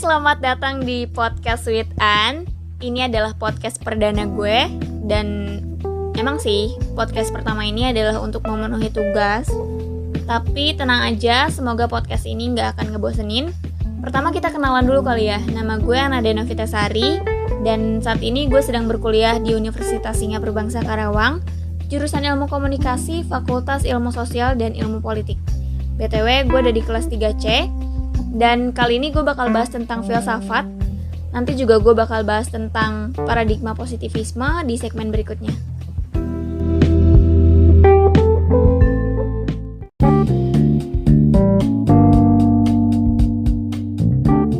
selamat datang di Podcast with An. Ini adalah podcast perdana gue. Dan emang sih, podcast pertama ini adalah untuk memenuhi tugas. Tapi tenang aja, semoga podcast ini gak akan ngebosenin. Pertama kita kenalan dulu kali ya. Nama gue Ananda Novitasari. Dan saat ini gue sedang berkuliah di Universitas Singapura Bangsa Karawang, jurusan Ilmu Komunikasi, Fakultas Ilmu Sosial dan Ilmu Politik. BTW, gue ada di kelas 3C. Dan kali ini gue bakal bahas tentang filsafat. Nanti juga gue bakal bahas tentang paradigma positivisme di segmen berikutnya.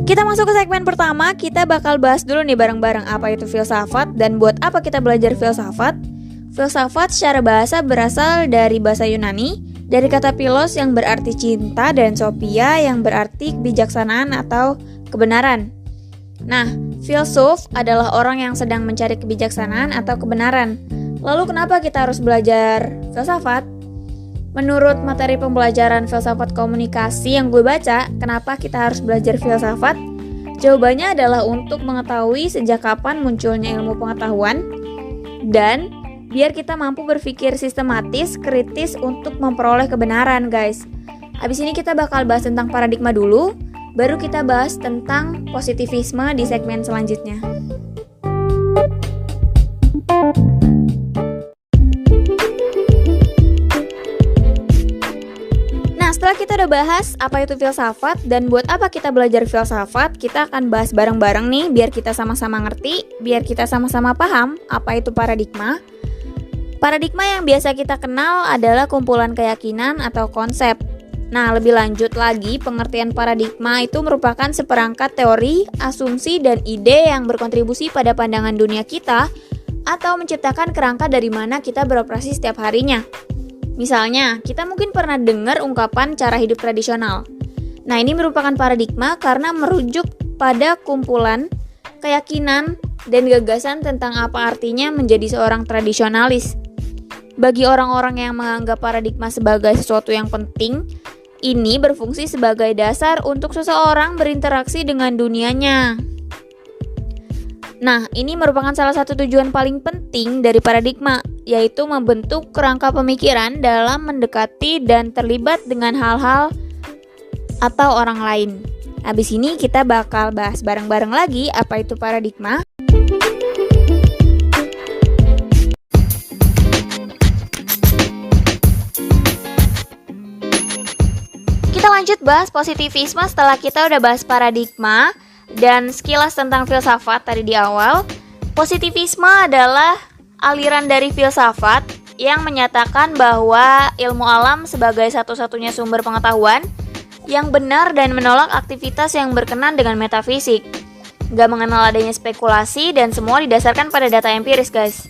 Kita masuk ke segmen pertama. Kita bakal bahas dulu nih bareng-bareng apa itu filsafat dan buat apa kita belajar filsafat. Filsafat secara bahasa berasal dari bahasa Yunani, dari kata philos yang berarti cinta dan sophia yang berarti kebijaksanaan atau kebenaran. Nah, filsuf adalah orang yang sedang mencari kebijaksanaan atau kebenaran. Lalu kenapa kita harus belajar filsafat? Menurut materi pembelajaran filsafat komunikasi yang gue baca, kenapa kita harus belajar filsafat? Jawabannya adalah untuk mengetahui sejak kapan munculnya ilmu pengetahuan dan biar kita mampu berpikir sistematis, kritis untuk memperoleh kebenaran, guys. Habis ini kita bakal bahas tentang paradigma dulu, baru kita bahas tentang positivisme di segmen selanjutnya. Nah, setelah kita udah bahas apa itu filsafat dan buat apa kita belajar filsafat, kita akan bahas bareng-bareng nih biar kita sama-sama ngerti, biar kita sama-sama paham apa itu paradigma. Paradigma yang biasa kita kenal adalah kumpulan keyakinan atau konsep. Nah, lebih lanjut lagi, pengertian paradigma itu merupakan seperangkat teori, asumsi, dan ide yang berkontribusi pada pandangan dunia kita atau menciptakan kerangka dari mana kita beroperasi setiap harinya. Misalnya, kita mungkin pernah dengar ungkapan cara hidup tradisional. Nah, ini merupakan paradigma karena merujuk pada kumpulan keyakinan dan gagasan tentang apa artinya menjadi seorang tradisionalis. Bagi orang-orang yang menganggap paradigma sebagai sesuatu yang penting, ini berfungsi sebagai dasar untuk seseorang berinteraksi dengan dunianya. Nah, ini merupakan salah satu tujuan paling penting dari paradigma, yaitu membentuk kerangka pemikiran dalam mendekati dan terlibat dengan hal-hal atau orang lain. Habis ini kita bakal bahas bareng-bareng lagi apa itu paradigma. Kita lanjut bahas positivisme setelah kita udah bahas paradigma dan sekilas tentang filsafat tadi di awal. Positivisme adalah aliran dari filsafat yang menyatakan bahwa ilmu alam sebagai satu-satunya sumber pengetahuan yang benar dan menolak aktivitas yang berkenan dengan metafisik. Gak mengenal adanya spekulasi dan semua didasarkan pada data empiris, guys.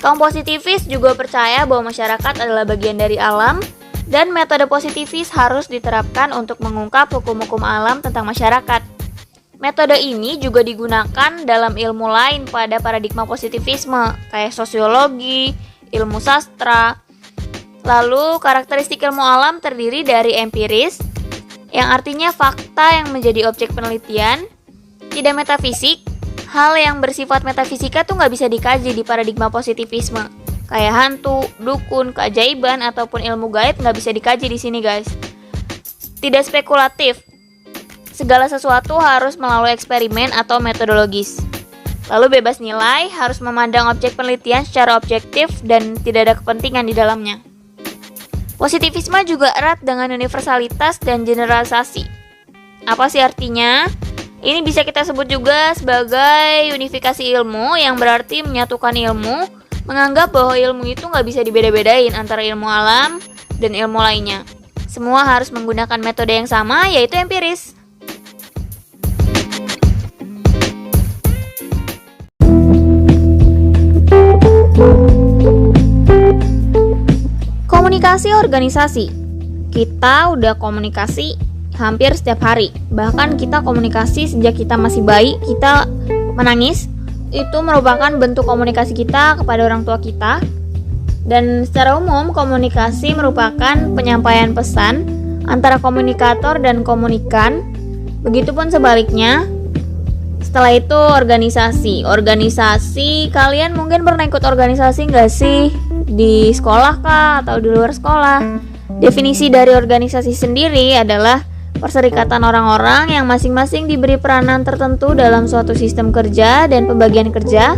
Kaum positivis juga percaya bahwa masyarakat adalah bagian dari alam dan metode positivis harus diterapkan untuk mengungkap hukum-hukum alam tentang masyarakat. Metode ini juga digunakan dalam ilmu lain pada paradigma positivisme, kayak sosiologi, ilmu sastra. Lalu, karakteristik ilmu alam terdiri dari empiris, yang artinya fakta yang menjadi objek penelitian, tidak metafisik. Hal yang bersifat metafisika tuh nggak bisa dikaji di paradigma positivisme. Kayak hantu, dukun, keajaiban, ataupun ilmu gaib nggak bisa dikaji di sini, guys. Tidak spekulatif. Segala sesuatu harus melalui eksperimen atau metodologis. Lalu bebas nilai, harus memandang objek penelitian secara objektif dan tidak ada kepentingan di dalamnya. Positivisme juga erat dengan universalitas dan generalisasi. Apa sih artinya? Ini bisa kita sebut juga sebagai unifikasi ilmu, yang berarti menyatukan ilmu, menganggap bahwa ilmu itu nggak bisa dibeda-bedain antara ilmu alam dan ilmu lainnya. Semua harus menggunakan metode yang sama, yaitu empiris. Komunikasi organisasi. Kita udah komunikasi hampir setiap hari. Bahkan kita komunikasi sejak kita masih bayi, kita menangis. Itu merupakan bentuk komunikasi kita kepada orang tua kita. Dan secara umum, komunikasi merupakan penyampaian pesan antara komunikator dan komunikan Begitupun sebaliknya. Setelah itu organisasi, kalian mungkin pernah ikut organisasi nggak sih? Di sekolah kah atau di luar sekolah? Definisi dari organisasi sendiri adalah perserikatan orang-orang yang masing-masing diberi peranan tertentu dalam suatu sistem kerja dan pembagian kerja,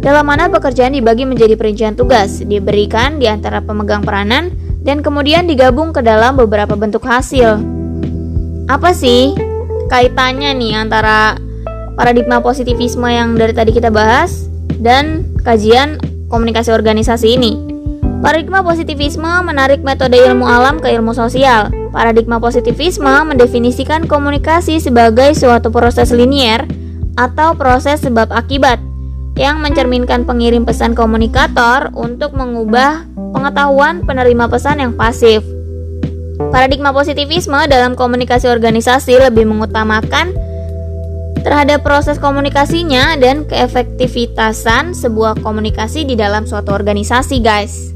dalam mana pekerjaan dibagi menjadi perincian tugas, diberikan di antara pemegang peranan, dan kemudian digabung ke dalam beberapa bentuk hasil. Apa sih kaitannya nih antara paradigma positivisme yang dari tadi kita bahas dan kajian komunikasi organisasi ini? Paradigma positivisme menarik metode ilmu alam ke ilmu sosial. Paradigma positivisme mendefinisikan komunikasi sebagai suatu proses linier atau proses sebab akibat yang mencerminkan pengirim pesan komunikator untuk mengubah pengetahuan penerima pesan yang pasif. Paradigma positivisme dalam komunikasi organisasi lebih mengutamakan terhadap proses komunikasinya dan keefektivitasan sebuah komunikasi di dalam suatu organisasi, guys.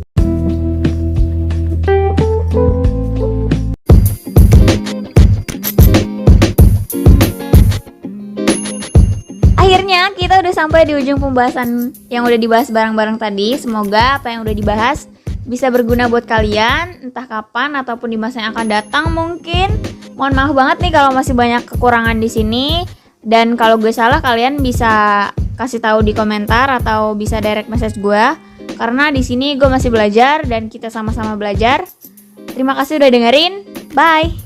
Akhirnya kita udah sampai di ujung pembahasan yang udah dibahas bareng-bareng tadi. Semoga apa yang udah dibahas bisa berguna buat kalian, entah kapan ataupun di masa yang akan datang mungkin. Mohon maaf banget nih kalau masih banyak kekurangan di sini. Dan kalau gue salah, kalian bisa kasih tahu di komentar atau bisa direct message gue. Karena di sini gue masih belajar dan kita sama-sama belajar. Terima kasih udah dengerin. Bye.